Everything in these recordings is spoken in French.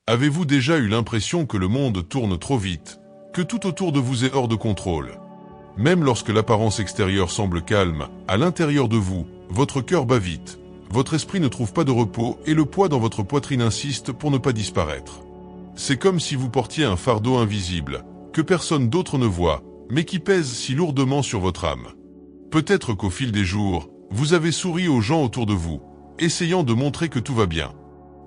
Avez-vous déjà eu l'impression que le monde tourne trop vite, que tout autour de vous est hors de contrôle? Même lorsque l'apparence extérieure semble calme, à l'intérieur de vous, votre cœur bat vite, votre esprit ne trouve pas de repos et le poids dans votre poitrine insiste pour ne pas disparaître. C'est comme si vous portiez un fardeau invisible, que personne d'autre ne voit, mais qui pèse si lourdement sur votre âme. Peut-être qu'au fil des jours, vous avez souri aux gens autour de vous, essayant de montrer que tout va bien.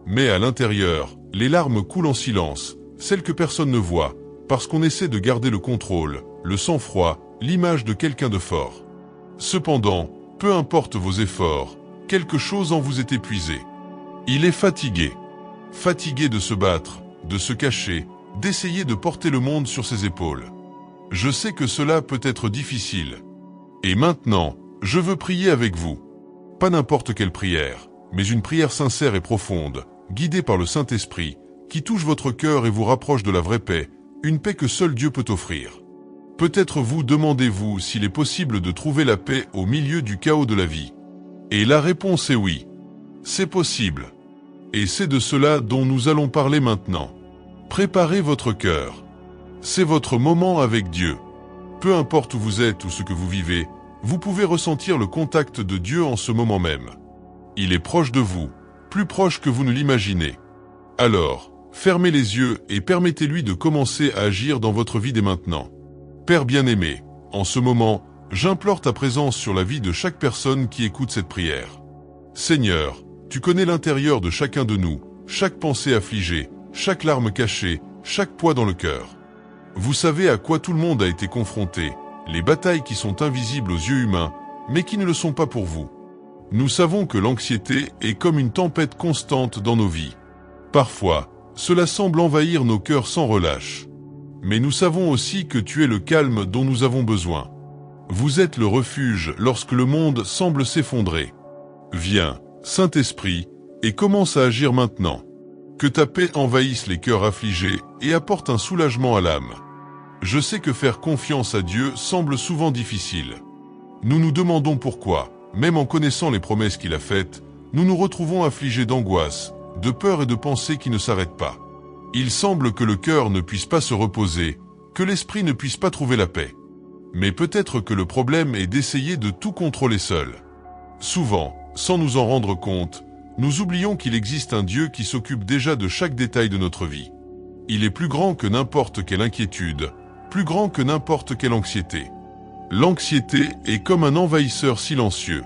Mais à l'intérieur, les larmes coulent en silence, celles que personne ne voit, parce qu'on essaie de garder le contrôle, le sang-froid, l'image de quelqu'un de fort. Cependant, peu importe vos efforts, quelque chose en vous est épuisé. Il est fatigué. Fatigué de se battre, de se cacher, d'essayer de porter le monde sur ses épaules. Je sais que cela peut être difficile. Et maintenant, je veux prier avec vous. Pas n'importe quelle prière, mais une prière sincère et profonde, guidée par le Saint-Esprit, qui touche votre cœur et vous rapproche de la vraie paix, une paix que seul Dieu peut offrir. Peut-être vous demandez-vous s'il est possible de trouver la paix au milieu du chaos de la vie. Et la réponse est oui. C'est possible. Et c'est de cela dont nous allons parler maintenant. Préparez votre cœur. C'est votre moment avec Dieu. Peu importe où vous êtes ou ce que vous vivez, vous pouvez ressentir le contact de Dieu en ce moment même. Il est proche de vous, plus proche que vous ne l'imaginez. Alors, fermez les yeux et permettez-lui de commencer à agir dans votre vie dès maintenant. Père bien-aimé, en ce moment, j'implore ta présence sur la vie de chaque personne qui écoute cette prière. Seigneur, tu connais l'intérieur de chacun de nous, chaque pensée affligée, chaque larme cachée, chaque poids dans le cœur. Vous savez à quoi tout le monde a été confronté, les batailles qui sont invisibles aux yeux humains, mais qui ne le sont pas pour vous. Nous savons que l'anxiété est comme une tempête constante dans nos vies. Parfois, cela semble envahir nos cœurs sans relâche. Mais nous savons aussi que tu es le calme dont nous avons besoin. Vous êtes le refuge lorsque le monde semble s'effondrer. Viens, Saint-Esprit, et commence à agir maintenant. Que ta paix envahisse les cœurs affligés et apporte un soulagement à l'âme. Je sais que faire confiance à Dieu semble souvent difficile. Nous nous demandons pourquoi, même en connaissant les promesses qu'il a faites, nous nous retrouvons affligés d'angoisse, de peur et de pensées qui ne s'arrêtent pas. Il semble que le cœur ne puisse pas se reposer, que l'esprit ne puisse pas trouver la paix. Mais peut-être que le problème est d'essayer de tout contrôler seul. Souvent, sans nous en rendre compte, nous oublions qu'il existe un Dieu qui s'occupe déjà de chaque détail de notre vie. Il est plus grand que n'importe quelle inquiétude, plus grand que n'importe quelle anxiété. L'anxiété est comme un envahisseur silencieux.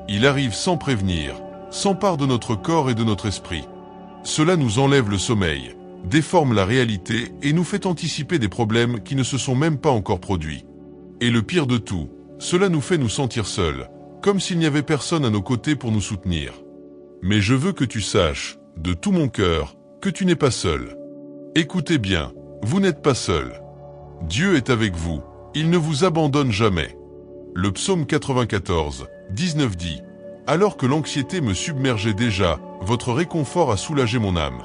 Il arrive sans prévenir, s'empare de notre corps et de notre esprit. Cela nous enlève le sommeil, déforme la réalité et nous fait anticiper des problèmes qui ne se sont même pas encore produits. Et le pire de tout, cela nous fait nous sentir seuls, comme s'il n'y avait personne à nos côtés pour nous soutenir. Mais je veux que tu saches, de tout mon cœur, que tu n'es pas seul. Écoutez bien, vous n'êtes pas seul. Dieu est avec vous, il ne vous abandonne jamais. Le psaume 94, 19 dit « Alors que l'anxiété me submergeait déjà, votre réconfort a soulagé mon âme. »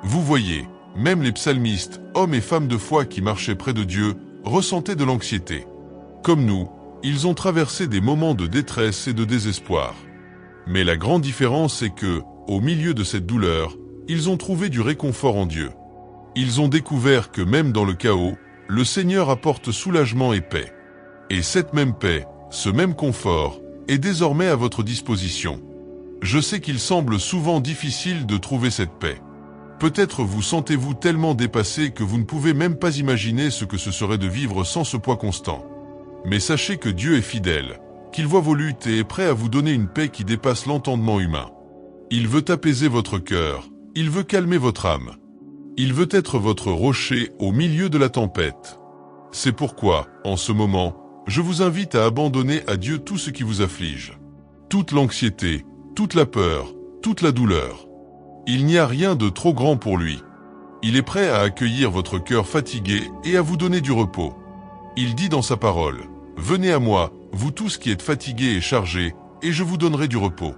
Vous voyez, même les psalmistes, hommes et femmes de foi qui marchaient près de Dieu, ressentaient de l'anxiété. Comme nous, ils ont traversé des moments de détresse et de désespoir. Mais la grande différence est que, au milieu de cette douleur, ils ont trouvé du réconfort en Dieu. Ils ont découvert que même dans le chaos, le Seigneur apporte soulagement et paix. Et cette même paix, ce même confort, est désormais à votre disposition. Je sais qu'il semble souvent difficile de trouver cette paix. Peut-être vous sentez-vous tellement dépassé que vous ne pouvez même pas imaginer ce que ce serait de vivre sans ce poids constant. Mais sachez que Dieu est fidèle, qu'il voit vos luttes et est prêt à vous donner une paix qui dépasse l'entendement humain. Il veut apaiser votre cœur, il veut calmer votre âme. Il veut être votre rocher au milieu de la tempête. C'est pourquoi, en ce moment, je vous invite à abandonner à Dieu tout ce qui vous afflige. Toute l'anxiété, toute la peur, toute la douleur. Il n'y a rien de trop grand pour lui. Il est prêt à accueillir votre cœur fatigué et à vous donner du repos. Il dit dans sa parole, « Venez à moi, vous tous qui êtes fatigués et chargés, et je vous donnerai du repos. »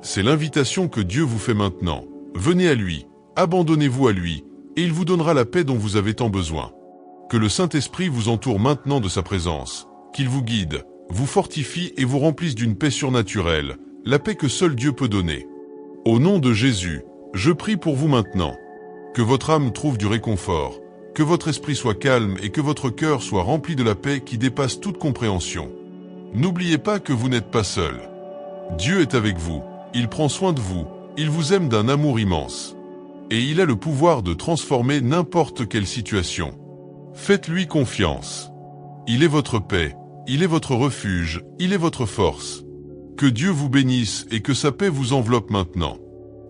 C'est l'invitation que Dieu vous fait maintenant. Venez à lui, abandonnez-vous à lui, et il vous donnera la paix dont vous avez tant besoin. Que le Saint-Esprit vous entoure maintenant de sa présence, qu'il vous guide, vous fortifie et vous remplisse d'une paix surnaturelle, la paix que seul Dieu peut donner. Au nom de Jésus, je prie pour vous maintenant. que votre âme trouve du réconfort, que votre esprit soit calme et que votre cœur soit rempli de la paix qui dépasse toute compréhension. N'oubliez pas que vous n'êtes pas seul. Dieu est avec vous, il prend soin de vous, il vous aime d'un amour immense. Et il a le pouvoir de transformer n'importe quelle situation. Faites-lui confiance. Il est votre paix, il est votre refuge, il est votre force. Que Dieu vous bénisse et que sa paix vous enveloppe maintenant.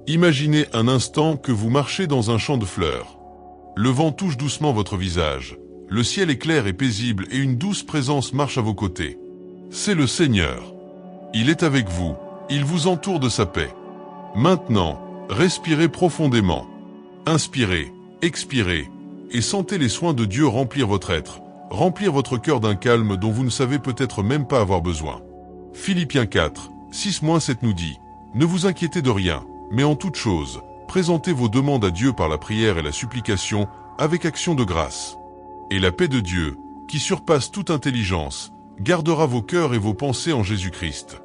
Imaginez un instant que vous marchez dans un champ de fleurs. Le vent touche doucement votre visage, le ciel est clair et paisible et une douce présence marche à vos côtés. C'est le Seigneur. Il est avec vous, il vous entoure de sa paix. Maintenant, respirez profondément. Inspirez, expirez, et sentez les soins de Dieu remplir votre être, remplir votre cœur d'un calme dont vous ne savez peut-être même pas avoir besoin. Philippiens 4, 6-7 nous dit « Ne vous inquiétez de rien, mais en toute chose, présentez vos demandes à Dieu par la prière et la supplication avec action de grâce. Et la paix de Dieu, qui surpasse toute intelligence, gardera vos cœurs et vos pensées en Jésus-Christ. »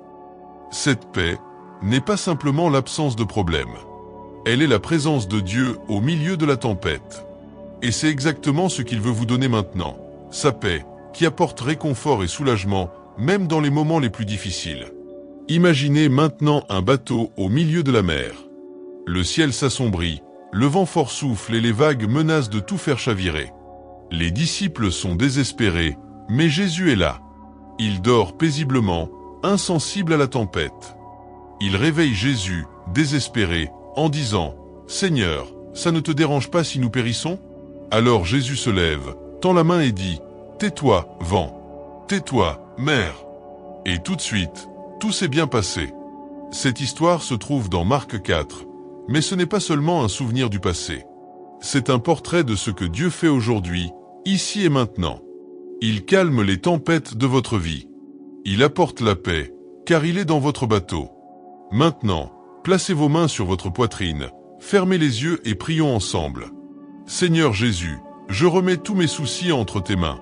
Cette paix n'est pas simplement l'absence de problèmes. Elle est la présence de Dieu au milieu de la tempête. Et c'est exactement ce qu'il veut vous donner maintenant, sa paix, qui apporte réconfort et soulagement, même dans les moments les plus difficiles. Imaginez maintenant un bateau au milieu de la mer. Le ciel s'assombrit, le vent fort souffle et les vagues menacent de tout faire chavirer. Les disciples sont désespérés, mais Jésus est là. Il dort paisiblement, insensible à la tempête. Il réveille Jésus, désespéré, en disant « Seigneur, ça ne te dérange pas si nous périssons ?» Alors Jésus se lève, tend la main et dit « Tais-toi, vent. Tais-toi, mer. » Et tout de suite, tout s'est bien passé. Cette histoire se trouve dans Marc 4, mais ce n'est pas seulement un souvenir du passé. C'est un portrait de ce que Dieu fait aujourd'hui, ici et maintenant. Il calme les tempêtes de votre vie. Il apporte la paix, car il est dans votre bateau. Maintenant, placez vos mains sur votre poitrine, fermez les yeux et prions ensemble. Seigneur Jésus, je remets tous mes soucis entre tes mains.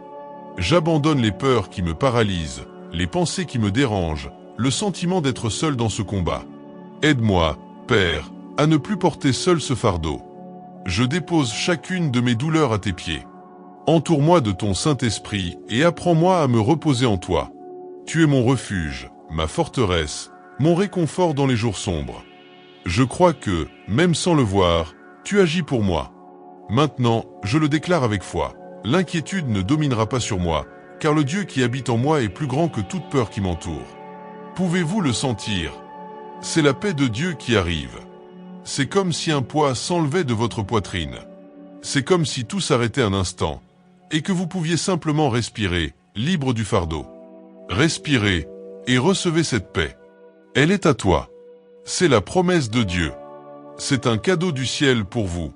J'abandonne les peurs qui me paralysent, les pensées qui me dérangent, le sentiment d'être seul dans ce combat. Aide-moi, Père, à ne plus porter seul ce fardeau. Je dépose chacune de mes douleurs à tes pieds. Entoure-moi de ton Saint-Esprit et apprends-moi à me reposer en toi. Tu es mon refuge, ma forteresse, mon réconfort dans les jours sombres. Je crois que, même sans le voir, tu agis pour moi. Maintenant, je le déclare avec foi, l'inquiétude ne dominera pas sur moi, car le Dieu qui habite en moi est plus grand que toute peur qui m'entoure. Pouvez-vous le sentir? C'est la paix de Dieu qui arrive. C'est comme si un poids s'enlevait de votre poitrine. C'est comme si tout s'arrêtait un instant, et que vous pouviez simplement respirer, libre du fardeau. Respirez, et recevez cette paix. Elle est à toi. C'est la promesse de Dieu. C'est un cadeau du ciel pour vous.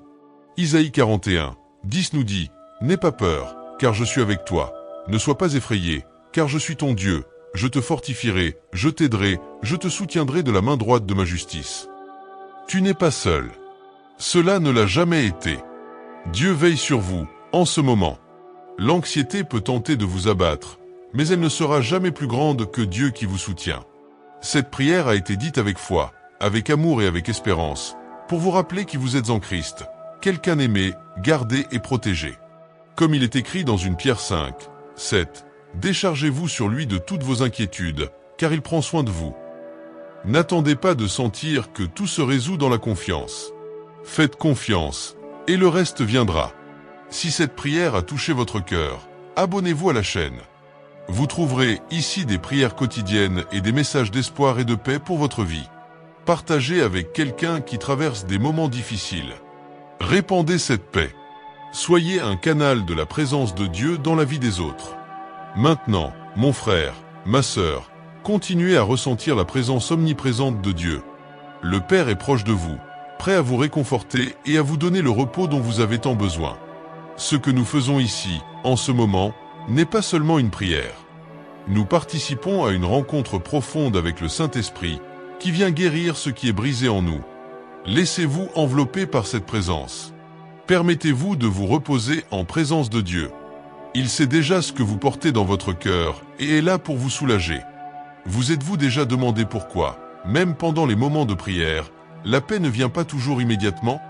Isaïe 41, 10 nous dit « N'aie pas peur, car je suis avec toi. Ne sois pas effrayé, car je suis ton Dieu. Je te fortifierai, je t'aiderai, je te soutiendrai de la main droite de ma justice. » Tu n'es pas seul. Cela ne l'a jamais été. Dieu veille sur vous, en ce moment. L'anxiété peut tenter de vous abattre, mais elle ne sera jamais plus grande que Dieu qui vous soutient. Cette prière a été dite avec foi, avec amour et avec espérance, pour vous rappeler qui vous êtes en Christ, quelqu'un aimé, gardé et protégé. Comme il est écrit dans une Pierre 5, 7, « Déchargez-vous sur lui de toutes vos inquiétudes, car il prend soin de vous. » N'attendez pas de sentir que tout se résout dans la confiance. Faites confiance, et le reste viendra. Si cette prière a touché votre cœur, abonnez-vous à la chaîne. Vous trouverez ici des prières quotidiennes et des messages d'espoir et de paix pour votre vie. Partagez avec quelqu'un qui traverse des moments difficiles. Répandez cette paix. Soyez un canal de la présence de Dieu dans la vie des autres. Maintenant, mon frère, ma sœur, continuez à ressentir la présence omniprésente de Dieu. Le Père est proche de vous, prêt à vous réconforter et à vous donner le repos dont vous avez tant besoin. Ce que nous faisons ici, en ce moment, n'est pas seulement une prière. Nous participons à une rencontre profonde avec le Saint-Esprit qui vient guérir ce qui est brisé en nous. Laissez-vous envelopper par cette présence. Permettez-vous de vous reposer en présence de Dieu. Il sait déjà ce que vous portez dans votre cœur et est là pour vous soulager. Vous êtes-vous déjà demandé pourquoi, même pendant les moments de prière, la paix ne vient pas toujours immédiatement?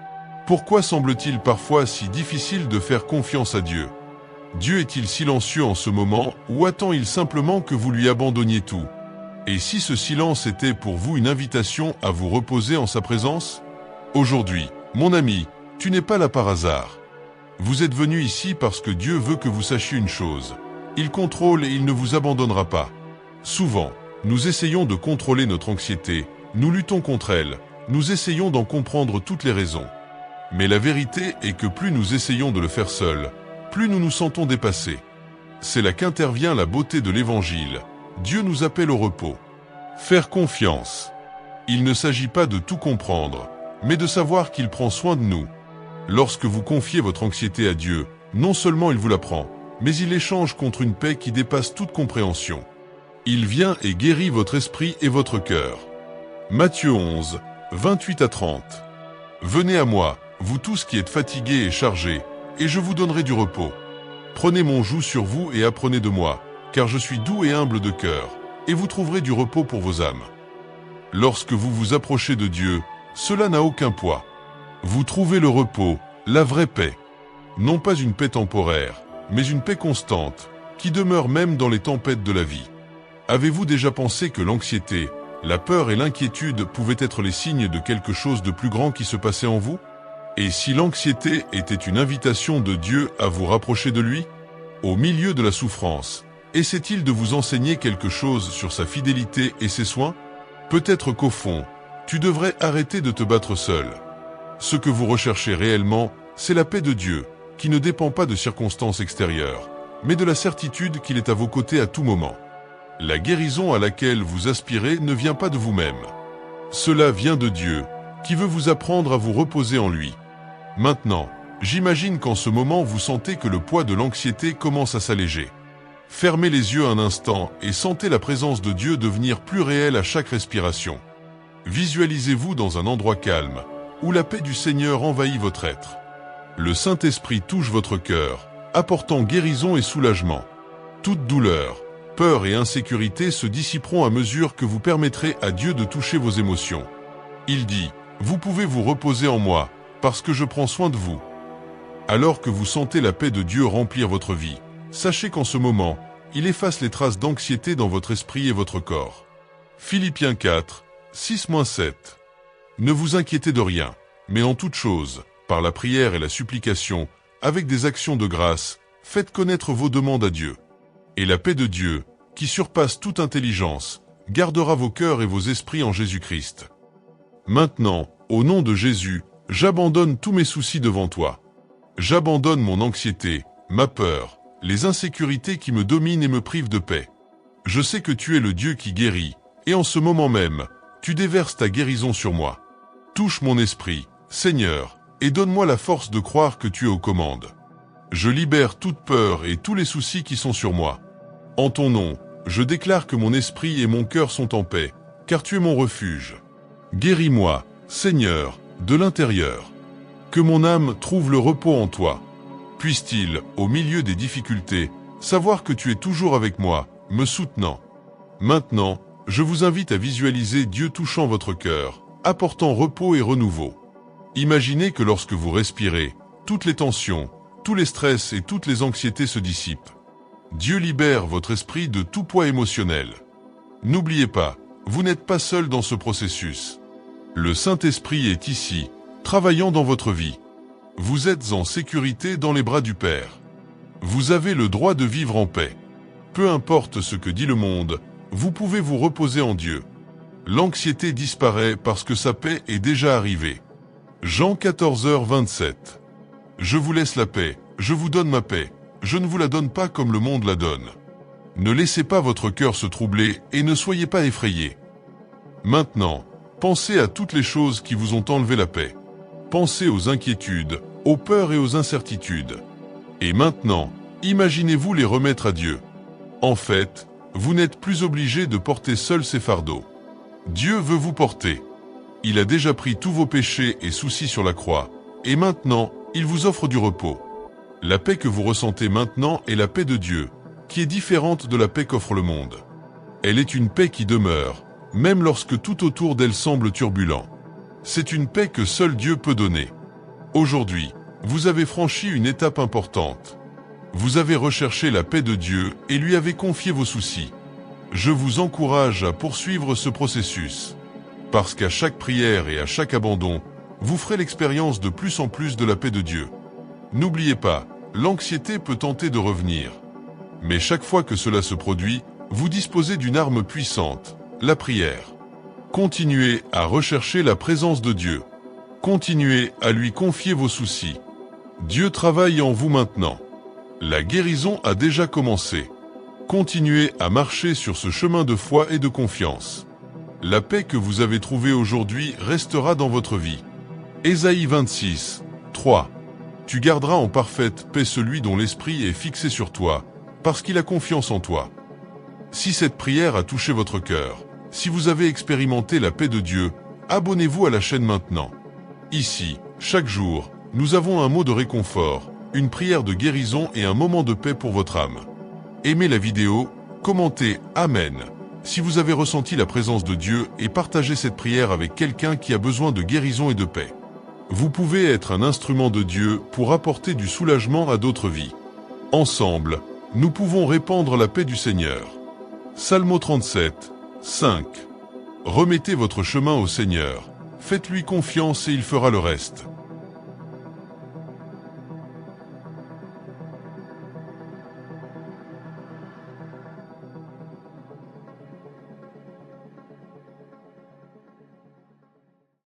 Pourquoi semble-t-il parfois si difficile de faire confiance à Dieu? Dieu est-il silencieux en ce moment ou attend-il simplement que vous lui abandonniez tout? Et si ce silence était pour vous une invitation à vous reposer en sa présence? Aujourd'hui, mon ami, tu n'es pas là par hasard. Vous êtes venu ici parce que Dieu veut que vous sachiez une chose. Il contrôle et il ne vous abandonnera pas. Souvent, nous essayons de contrôler notre anxiété, nous luttons contre elle, nous essayons d'en comprendre toutes les raisons. Mais la vérité est que plus nous essayons de le faire seuls, plus nous nous sentons dépassés. C'est là qu'intervient la beauté de l'Évangile. Dieu nous appelle au repos. Faire confiance. Il ne s'agit pas de tout comprendre, mais de savoir qu'il prend soin de nous. Lorsque vous confiez votre anxiété à Dieu, non seulement il vous la prend, mais il l'échange contre une paix qui dépasse toute compréhension. Il vient et guérit votre esprit et votre cœur. Matthieu 11, 28 à 30. Venez à moi, vous tous qui êtes fatigués et chargés, et je vous donnerai du repos. Prenez mon joug sur vous et apprenez de moi, car je suis doux et humble de cœur, et vous trouverez du repos pour vos âmes. Lorsque vous vous approchez de Dieu, cela n'a aucun poids. Vous trouvez le repos, la vraie paix. Non pas une paix temporaire, mais une paix constante, qui demeure même dans les tempêtes de la vie. Avez-vous déjà pensé que l'anxiété, la peur et l'inquiétude pouvaient être les signes de quelque chose de plus grand qui se passait en vous? Et si l'anxiété était une invitation de Dieu à vous rapprocher de lui? Au milieu de la souffrance, essaie-t-il de vous enseigner quelque chose sur sa fidélité et ses soins? Peut-être qu'au fond, tu devrais arrêter de te battre seul. Ce que vous recherchez réellement, c'est la paix de Dieu, qui ne dépend pas de circonstances extérieures, mais de la certitude qu'il est à vos côtés à tout moment. La guérison à laquelle vous aspirez ne vient pas de vous-même. Cela vient de Dieu, qui veut vous apprendre à vous reposer en lui. Maintenant, j'imagine qu'en ce moment vous sentez que le poids de l'anxiété commence à s'alléger. Fermez les yeux un instant et sentez la présence de Dieu devenir plus réelle à chaque respiration. Visualisez-vous dans un endroit calme, où la paix du Seigneur envahit votre être. Le Saint-Esprit touche votre cœur, apportant guérison et soulagement. Toute douleur, peur et insécurité se dissiperont à mesure que vous permettrez à Dieu de toucher vos émotions. Il dit, « Vous pouvez vous reposer en moi, parce que je prends soin de vous. » Alors que vous sentez la paix de Dieu remplir votre vie, sachez qu'en ce moment, il efface les traces d'anxiété dans votre esprit et votre corps. Philippiens 4, 6-7. Ne vous inquiétez de rien, mais en toute chose, par la prière et la supplication, avec des actions de grâce, faites connaître vos demandes à Dieu. Et la paix de Dieu, qui surpasse toute intelligence, gardera vos cœurs et vos esprits en Jésus-Christ. Maintenant, au nom de Jésus, j'abandonne tous mes soucis devant toi. J'abandonne mon anxiété, ma peur, les insécurités qui me dominent et me privent de paix. Je sais que tu es le Dieu qui guérit, et en ce moment même, tu déverses ta guérison sur moi. Touche mon esprit, Seigneur, et donne-moi la force de croire que tu es aux commandes. Je libère toute peur et tous les soucis qui sont sur moi. En ton nom, je déclare que mon esprit et mon cœur sont en paix, car tu es mon refuge. Guéris-moi, Seigneur, de l'intérieur. Que mon âme trouve le repos en toi. Puisse-t-il, au milieu des difficultés, savoir que tu es toujours avec moi, me soutenant. Maintenant, je vous invite à visualiser Dieu touchant votre cœur, apportant repos et renouveau. Imaginez que lorsque vous respirez, toutes les tensions, tous les stress et toutes les anxiétés se dissipent. Dieu libère votre esprit de tout poids émotionnel. N'oubliez pas, vous n'êtes pas seul dans ce processus. Le Saint-Esprit est ici, travaillant dans votre vie. Vous êtes en sécurité dans les bras du Père. Vous avez le droit de vivre en paix. Peu importe ce que dit le monde, vous pouvez vous reposer en Dieu. L'anxiété disparaît parce que sa paix est déjà arrivée. Jean 14h27. Je vous laisse la paix, je vous donne ma paix, je ne vous la donne pas comme le monde la donne. Ne laissez pas votre cœur se troubler et ne soyez pas effrayés. Maintenant, pensez à toutes les choses qui vous ont enlevé la paix. Pensez aux inquiétudes, aux peurs et aux incertitudes. Et maintenant, imaginez-vous les remettre à Dieu. En fait, vous n'êtes plus obligé de porter seul ces fardeaux. Dieu veut vous porter. Il a déjà pris tous vos péchés et soucis sur la croix, et maintenant, il vous offre du repos. La paix que vous ressentez maintenant est la paix de Dieu, qui est différente de la paix qu'offre le monde. Elle est une paix qui demeure, même lorsque tout autour d'elle semble turbulent. C'est une paix que seul Dieu peut donner. Aujourd'hui, vous avez franchi une étape importante. Vous avez recherché la paix de Dieu et lui avez confié vos soucis. Je vous encourage à poursuivre ce processus. Parce qu'à chaque prière et à chaque abandon, vous ferez l'expérience de plus en plus de la paix de Dieu. N'oubliez pas, l'anxiété peut tenter de revenir. Mais chaque fois que cela se produit, vous disposez d'une arme puissante, la prière. Continuez à rechercher la présence de Dieu. Continuez à lui confier vos soucis. Dieu travaille en vous maintenant. La guérison a déjà commencé. Continuez à marcher sur ce chemin de foi et de confiance. La paix que vous avez trouvée aujourd'hui restera dans votre vie. Ésaïe 26, 3. Tu garderas en parfaite paix celui dont l'esprit est fixé sur toi, parce qu'il a confiance en toi. Si cette prière a touché votre cœur, si vous avez expérimenté la paix de Dieu, abonnez-vous à la chaîne maintenant. Ici, chaque jour, nous avons un mot de réconfort, une prière de guérison et un moment de paix pour votre âme. Aimez la vidéo, commentez « Amen » si vous avez ressenti la présence de Dieu et partagez cette prière avec quelqu'un qui a besoin de guérison et de paix. Vous pouvez être un instrument de Dieu pour apporter du soulagement à d'autres vies. Ensemble, nous pouvons répandre la paix du Seigneur. Psalmo 37, 5. Remettez votre chemin au Seigneur, faites-lui confiance et il fera le reste.